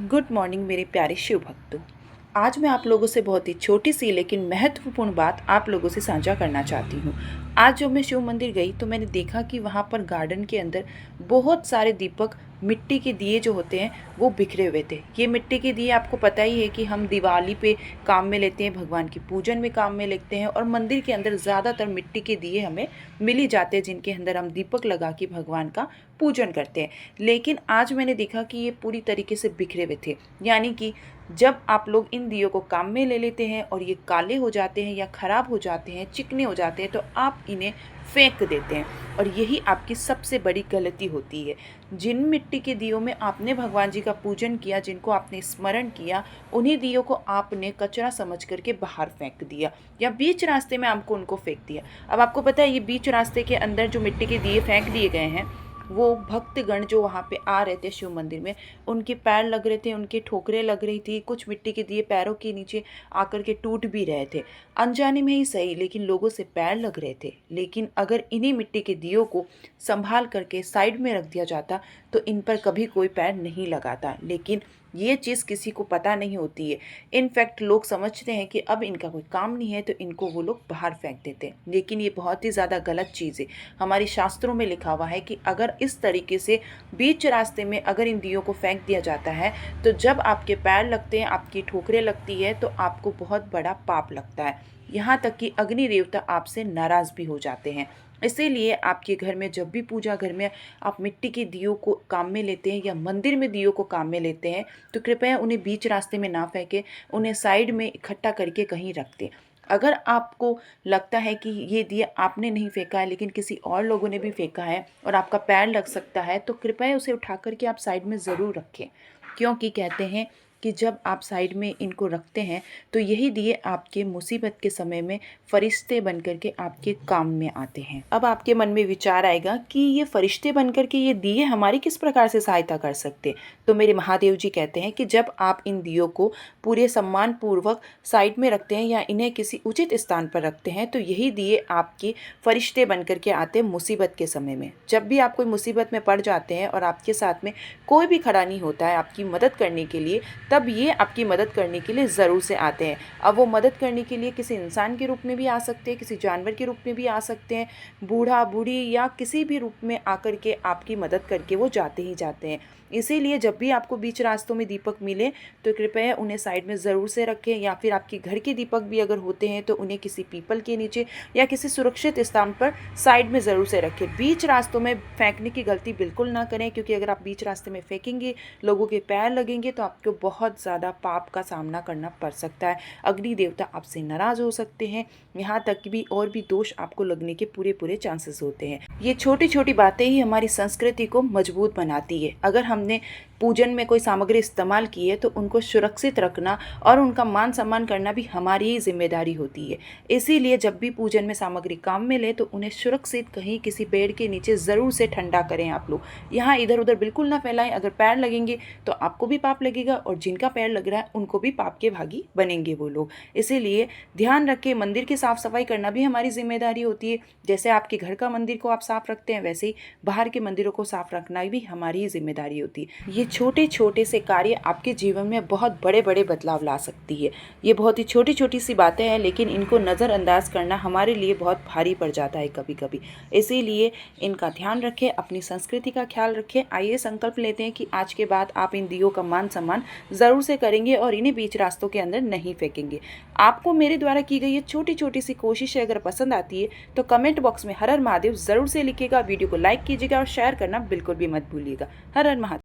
Good morning मेरे प्यारे शिव भक्तों। आज मैं आप लोगों से बहुत ही छोटी सी लेकिन महत्वपूर्ण बात आप लोगों से साझा करना चाहती हूँ। आज जब मैं शिव मंदिर गई तो मैंने देखा कि वहाँ पर गार्डन के अंदर बहुत सारे दीपक, मिट्टी के दिए जो होते हैं वो बिखरे हुए थे। ये मिट्टी के दिए आपको पता ही है कि हम दिवाली पे काम में लेते हैं, भगवान की पूजन में काम में लेते हैं, और मंदिर के अंदर ज़्यादातर मिट्टी के दिए हमें मिल ही जाते हैं जिनके अंदर हम दीपक लगा के भगवान का पूजन करते हैं। लेकिन आज मैंने देखा कि ये पूरी तरीके से बिखरे हुए थे, यानी कि जब आप लोग इन दियों को काम में ले लेते हैं और ये काले हो जाते हैं या ख़राब हो जाते हैं, चिकने हो जाते हैं, तो आप इन्हें फेंक देते हैं, और यही आपकी सबसे बड़ी गलती होती है। जिन मिट्टी के दियों में आपने भगवान जी का पूजन किया, जिनको आपने स्मरण किया, उन्हीं दियों को आपने कचरा समझ करके बाहर फेंक दिया या बीच रास्ते में आपको उनको फेंक दिया। अब आपको पता है ये बीच रास्ते के अंदर जो मिट्टी के दिए फेंक दिए गए हैं, वो भक्तगण जो वहाँ पे आ रहे थे शिव मंदिर में, उनके पैर लग रहे थे, उनकी ठोकरें लग रही थी, कुछ मिट्टी के दिए पैरों के नीचे आकर के टूट भी रहे थे। अनजाने में ही सही, लेकिन लोगों से पैर लग रहे थे। लेकिन अगर इन्हीं मिट्टी के दियों को संभाल करके साइड में रख दिया जाता तो इन पर कभी कोई पैर नहीं लगाता। लेकिन ये चीज़ किसी को पता नहीं होती है। इनफैक्ट लोग समझते हैं कि अब इनका कोई काम नहीं है तो इनको वो लोग बाहर फेंक देते हैं, लेकिन ये बहुत ही ज़्यादा गलत चीज़ है। हमारे शास्त्रों में लिखा हुआ है कि अगर इस तरीके से बीच रास्ते में अगर इन दियों को फेंक दिया जाता है तो जब आपके पैर लगते हैं, आपकी ठोकरें लगती है, तो आपको बहुत बड़ा पाप लगता है। यहाँ तक कि अग्नि देवता आपसे नाराज़ भी हो जाते हैं। इसीलिए आपके घर में जब भी पूजा घर में आप मिट्टी के दियों को काम में लेते हैं या मंदिर में दियों को काम में लेते हैं, तो कृपया उन्हें बीच रास्ते में ना फेंकें, उन्हें साइड में इकट्ठा करके कहीं रख दें। अगर आपको लगता है कि ये दिया आपने नहीं फेंका है लेकिन किसी और लोगों ने भी फेंका है और आपका पैर लग सकता है, तो कृपया उसे उठा करके आप साइड में ज़रूर रखें। क्योंकि कहते हैं कि जब आप साइड में इनको रखते हैं तो यही दिए आपके मुसीबत के समय में फरिश्ते बन करके आपके काम में आते हैं। अब आपके मन में विचार आएगा कि ये फरिश्ते बन करके ये दिए हमारी किस प्रकार से सहायता कर सकते। तो मेरे महादेव जी कहते हैं कि जब आप इन दियों को पूरे सम्मान पूर्वक साइड में रखते हैं या इन्हें किसी उचित स्थान पर रखते हैं, तो यही दिए आपके फरिश्ते बन करके आते हैं मुसीबत के समय में। जब भी आप कोई मुसीबत में पड़ जाते हैं और आपके साथ में कोई भी खड़ा नहीं होता है आपकी मदद करने के लिए, तब ये आपकी मदद करने के लिए ज़रूर से आते हैं। अब वो मदद करने के लिए किसी इंसान के रूप में भी आ सकते हैं, किसी जानवर के रूप में भी आ सकते हैं, बूढ़ा बूढ़ी या किसी भी रूप में आकर के आपकी मदद करके वो जाते ही जाते हैं। इसीलिए जब भी आपको बीच रास्तों में दीपक मिले तो कृपया उन्हें साइड में ज़रूर से रखें, या फिर आपके घर के दीपक भी अगर होते हैं तो उन्हें किसी पीपल के नीचे या किसी सुरक्षित स्थान पर साइड में ज़रूर से रखें। बीच रास्तों में फेंकने की गलती बिल्कुल ना करें, क्योंकि अगर आप बीच रास्ते में फेंकेंगे, लोगों के पैर लगेंगे, तो आपको बहुत ज़्यादा पाप का सामना करना पड़ सकता है। अग्नि देवता आपसे नाराज़ हो सकते हैं, यहाँ तक कि भी और भी दोष आपको लगने के पूरे चांसेस होते हैं। ये छोटी छोटी बातें ही हमारी संस्कृति को मजबूत बनाती है। अगर हमने पूजन में कोई सामग्री इस्तेमाल की है तो उनको सुरक्षित रखना और उनका मान सम्मान करना भी हमारी ही जिम्मेदारी होती है। इसीलिए जब भी पूजन में सामग्री काम में ले तो उन्हें सुरक्षित कहीं किसी पेड़ के नीचे ज़रूर से ठंडा करें आप लोग। यहाँ इधर उधर बिल्कुल ना फैलाएं। अगर पैर लगेंगे तो आपको भी पाप लगेगा और जिनका पैर लग रहा है उनको भी पाप के भागी बनेंगे वो लोग। इसीलिए ध्यान रखें, मंदिर की साफ़ सफाई करना भी हमारी जिम्मेदारी होती है। जैसे आपके घर का मंदिर को आप साफ़ रखते हैं, वैसे ही बाहर के मंदिरों को साफ़ रखना भी हमारी ही जिम्मेदारी होती है। ये छोटे छोटे से कार्य आपके जीवन में बहुत बड़े बड़े बदलाव ला सकती है। ये बहुत ही छोटी छोटी सी बातें हैं, लेकिन इनको नज़रअंदाज करना हमारे लिए बहुत भारी पड़ जाता है कभी कभी। इसीलिए इनका ध्यान रखें, अपनी संस्कृति का ख्याल रखें। आइए संकल्प लेते हैं कि आज के बाद आप इन दियों का मान सम्मान ज़रूर से करेंगे और इन्हें बीच रास्तों के अंदर नहीं फेंकेंगे। आपको मेरे द्वारा की गई ये छोटी छोटी सी कोशिशें अगर पसंद आती है तो कमेंट बॉक्स में हर हर महादेव ज़रूर से लिखिएगा। वीडियो को लाइक कीजिएगा और शेयर करना बिल्कुल भी मत भूलिएगा। हर हर महादेव।